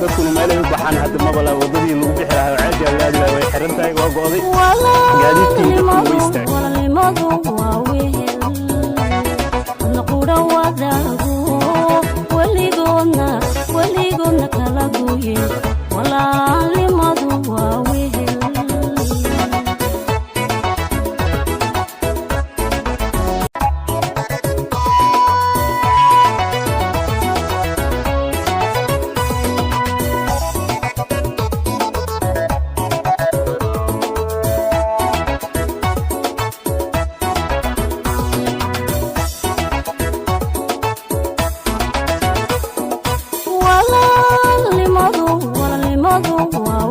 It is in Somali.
dadkuna meel ay u baxaan hadda mabala wadadii lagu bixi lahaa caadi aad way xiran tahay waa go'day gaadiidkii dadku way istaagay walaalnimadu waa wehel naqura wadaago weligoodna kala gooye walaalnimadu waa wehel walaalnimadu waa